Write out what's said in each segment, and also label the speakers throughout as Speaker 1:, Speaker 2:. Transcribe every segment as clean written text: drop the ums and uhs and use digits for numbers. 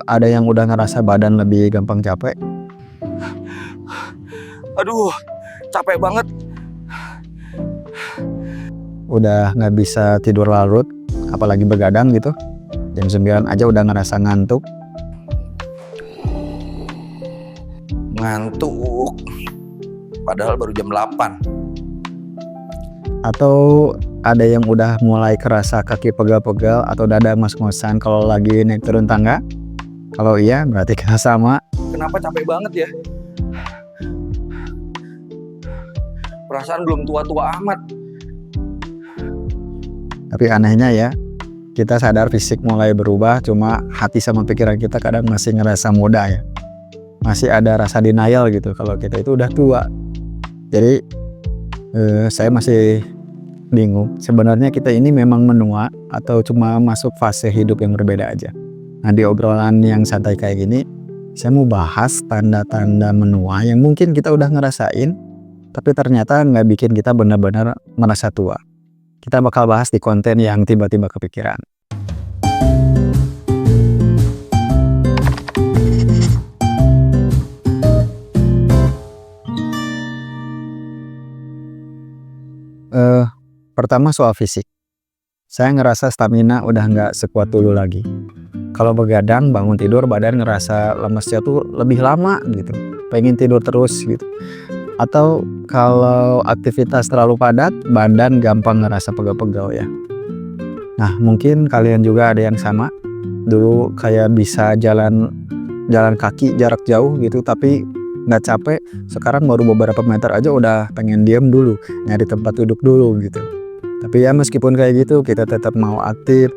Speaker 1: ada yang udah ngerasa badan lebih gampang capek?
Speaker 2: Aduh, capek banget.
Speaker 1: Udah nggak bisa tidur larut, apalagi begadang gitu? Jam 9 aja udah ngerasa ngantuk?
Speaker 2: Ngantuk. Padahal baru jam 8.
Speaker 1: Atau ada yang udah mulai kerasa kaki pegal-pegal atau dada ngos-ngosan kalau lagi naik turun tangga? Kalau iya, berarti kita sama.
Speaker 2: Kenapa capek banget ya? Perasaan belum tua-tua amat.
Speaker 1: Tapi anehnya ya, kita sadar fisik mulai berubah, cuma hati sama pikiran kita kadang masih ngerasa muda ya. Masih ada rasa denial gitu kalau kita itu udah tua. Jadi saya masih bingung, sebenarnya kita ini memang menua atau cuma masuk fase hidup yang berbeda aja. Nah, di obrolan yang santai kayak gini, saya mau bahas tanda-tanda menua yang mungkin kita udah ngerasain, tapi ternyata nggak bikin kita benar-benar merasa tua. Kita bakal bahas di konten yang tiba-tiba kepikiran. Pertama soal fisik. Saya ngerasa stamina udah nggak sekuat dulu lagi. Kalau begadang, bangun tidur, badan ngerasa lemesnya tuh lebih lama gitu. Pengen tidur terus gitu. Atau kalau aktivitas terlalu padat, badan gampang ngerasa pegal-pegal ya. Nah, mungkin kalian juga ada yang sama. Dulu kayak bisa jalan kaki jarak jauh gitu, tapi nggak capek. Sekarang baru beberapa meter aja udah pengen diem dulu, nyari tempat duduk dulu gitu. Tapi ya meskipun kayak gitu, kita tetap mau aktif.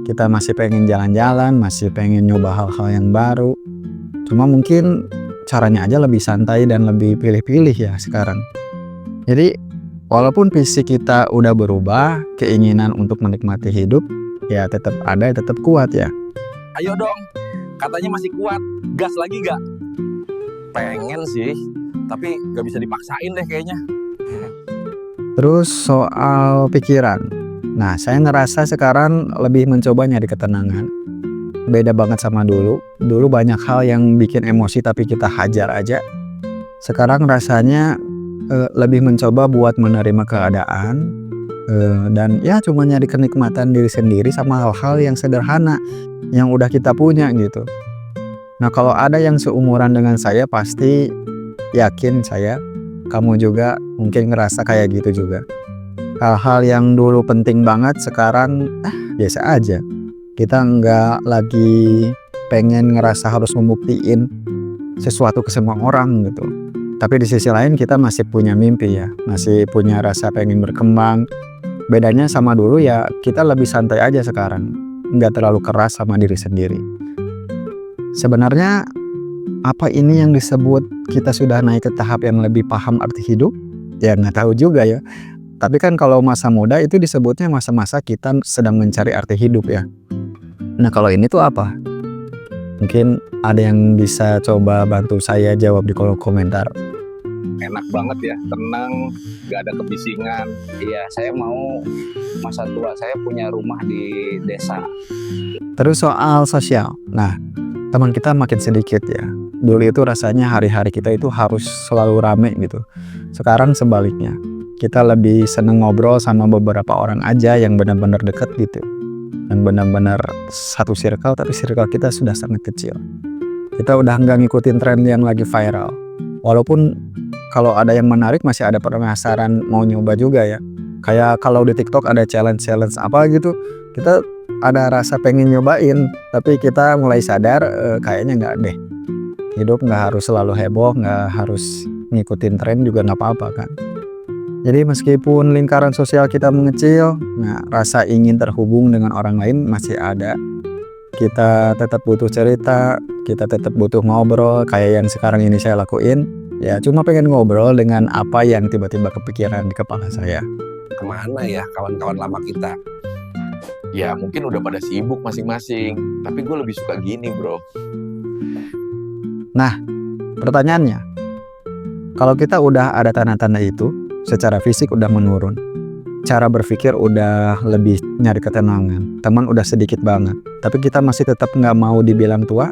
Speaker 1: Kita masih pengen jalan-jalan, masih pengen nyoba hal-hal yang baru. Cuma mungkin caranya aja lebih santai dan lebih pilih-pilih ya sekarang. Jadi walaupun fisik kita udah berubah, keinginan untuk menikmati hidup ya tetap ada, tetap kuat ya.
Speaker 2: Ayo dong, katanya masih kuat. Gas lagi gak? Pengen sih, tapi gak bisa dipaksain deh kayaknya.
Speaker 1: Terus soal pikiran. Nah, saya ngerasa sekarang lebih mencoba nyari ketenangan. Beda banget sama dulu. Dulu banyak hal yang bikin emosi tapi kita hajar aja. Sekarang rasanya lebih mencoba buat menerima keadaan. Dan ya cuma nyari kenikmatan diri sendiri sama hal-hal yang sederhana yang udah kita punya gitu. Nah, kalau ada yang seumuran dengan saya pasti yakin saya kamu juga mungkin ngerasa kayak gitu juga. Hal-hal yang dulu penting banget sekarang biasa aja. Kita nggak lagi pengen ngerasa harus membuktiin sesuatu ke semua orang gitu. Tapi di sisi lain kita masih punya mimpi ya, masih punya rasa pengen berkembang. Bedanya sama dulu ya kita lebih santai aja sekarang, nggak terlalu keras sama diri sendiri. Sebenarnya apa ini yang disebut kita sudah naik ke tahap yang lebih paham arti hidup? Ya nggak tahu juga ya. Tapi kan kalau masa muda itu disebutnya masa-masa kita sedang mencari arti hidup ya. Nah, kalau ini tuh apa? Mungkin ada yang bisa coba bantu saya jawab di kolom komentar.
Speaker 2: Enak banget ya, tenang, gak ada kebisingan. Iya, saya mau masa tua saya punya rumah di desa.
Speaker 1: Terus soal sosial. Nah, teman kita makin sedikit ya. Dulu itu rasanya hari-hari kita itu harus selalu rame gitu. Sekarang sebaliknya. Kita lebih seneng ngobrol sama beberapa orang aja yang benar-benar deket gitu. Yang benar-benar satu circle, tapi circle kita sudah sangat kecil. Kita udah nggak ngikutin tren yang lagi viral. Walaupun kalau ada yang menarik masih ada penasaran mau nyoba juga ya. Kayak kalau di TikTok ada challenge apa gitu, kita ada rasa pengen nyobain, tapi kita mulai sadar kayaknya nggak deh. Hidup nggak harus selalu heboh, nggak harus ngikutin tren juga nggak apa-apa kan. Jadi meskipun lingkaran sosial kita mengecil, nah rasa ingin terhubung dengan orang lain masih ada. Kita tetap butuh cerita, kita tetap butuh ngobrol kayak yang sekarang ini saya lakuin. Ya cuma pengen ngobrol dengan apa yang tiba-tiba kepikiran di kepala saya.
Speaker 2: Kemana ya kawan-kawan lama kita? Ya mungkin udah pada sibuk masing-masing, tapi gue lebih suka gini bro.
Speaker 1: Nah, pertanyaannya, kalau kita udah ada tanda-tanda itu, secara fisik udah menurun, cara berpikir udah lebih nyari ketenangan, teman udah sedikit banget, tapi kita masih tetap nggak mau dibilang tua,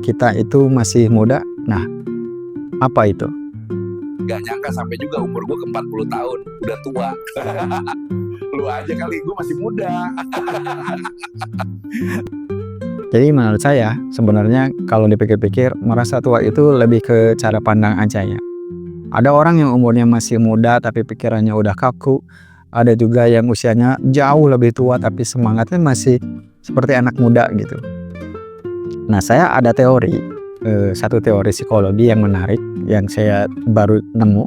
Speaker 1: kita itu masih muda. Nah, apa itu?
Speaker 2: Gak nyangka sampai juga umur gue ke 40 tahun udah tua. Lu aja kali, gue masih muda.
Speaker 1: Jadi menurut saya sebenarnya kalau dipikir-pikir merasa tua itu lebih ke cara pandang aja ya. Ada orang yang umurnya masih muda tapi pikirannya udah kaku. Ada juga yang usianya jauh lebih tua tapi semangatnya masih seperti anak muda gitu. Nah, saya ada teori, satu teori psikologi yang menarik yang saya baru nemu.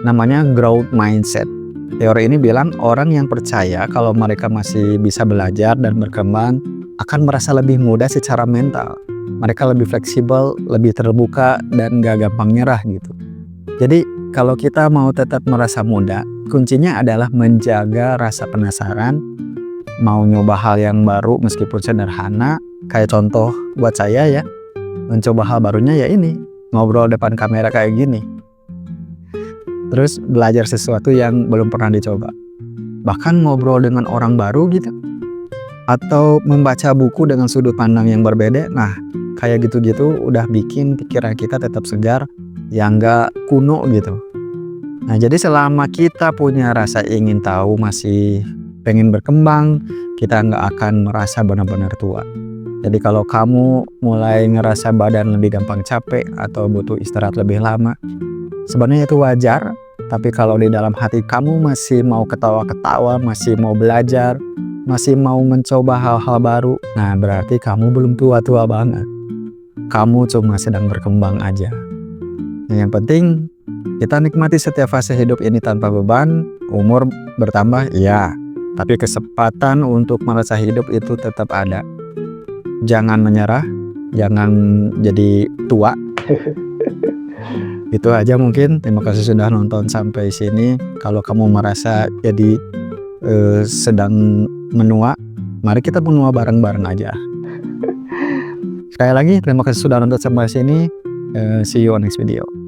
Speaker 1: Namanya growth mindset. Teori ini bilang orang yang percaya kalau mereka masih bisa belajar dan berkembang akan merasa lebih muda secara mental. Mereka lebih fleksibel, lebih terbuka, dan gak gampang nyerah gitu. Jadi kalau kita mau tetap merasa muda, kuncinya adalah menjaga rasa penasaran, mau nyoba hal yang baru meskipun sederhana. Kayak contoh buat saya ya, mencoba hal barunya ya ini, ngobrol depan kamera kayak gini. Terus belajar sesuatu yang belum pernah dicoba. Bahkan ngobrol dengan orang baru gitu. Atau membaca buku dengan sudut pandang yang berbeda. Nah, kayak gitu-gitu udah bikin pikiran kita tetap segar, yang gak kuno gitu. Nah, jadi selama kita punya rasa ingin tahu, masih pengen berkembang, kita gak akan merasa benar-benar tua. Jadi kalau kamu mulai ngerasa badan lebih gampang capek atau butuh istirahat lebih lama, sebenarnya itu wajar. Tapi kalau di dalam hati kamu masih mau ketawa-ketawa, masih mau belajar, masih mau mencoba hal-hal baru, nah berarti kamu belum tua-tua banget. Kamu cuma sedang berkembang aja. Nah, yang penting kita nikmati setiap fase hidup ini tanpa beban. Umur bertambah, ya, tapi kesempatan untuk merasa hidup itu tetap ada. Jangan menyerah, jangan jadi tua. Itu aja mungkin. Terima kasih sudah nonton sampai sini. Kalau kamu merasa jadi sedang menua, mari kita menua bareng-bareng aja. Sekali lagi terima kasih sudah nonton sampai sini. See you on next video.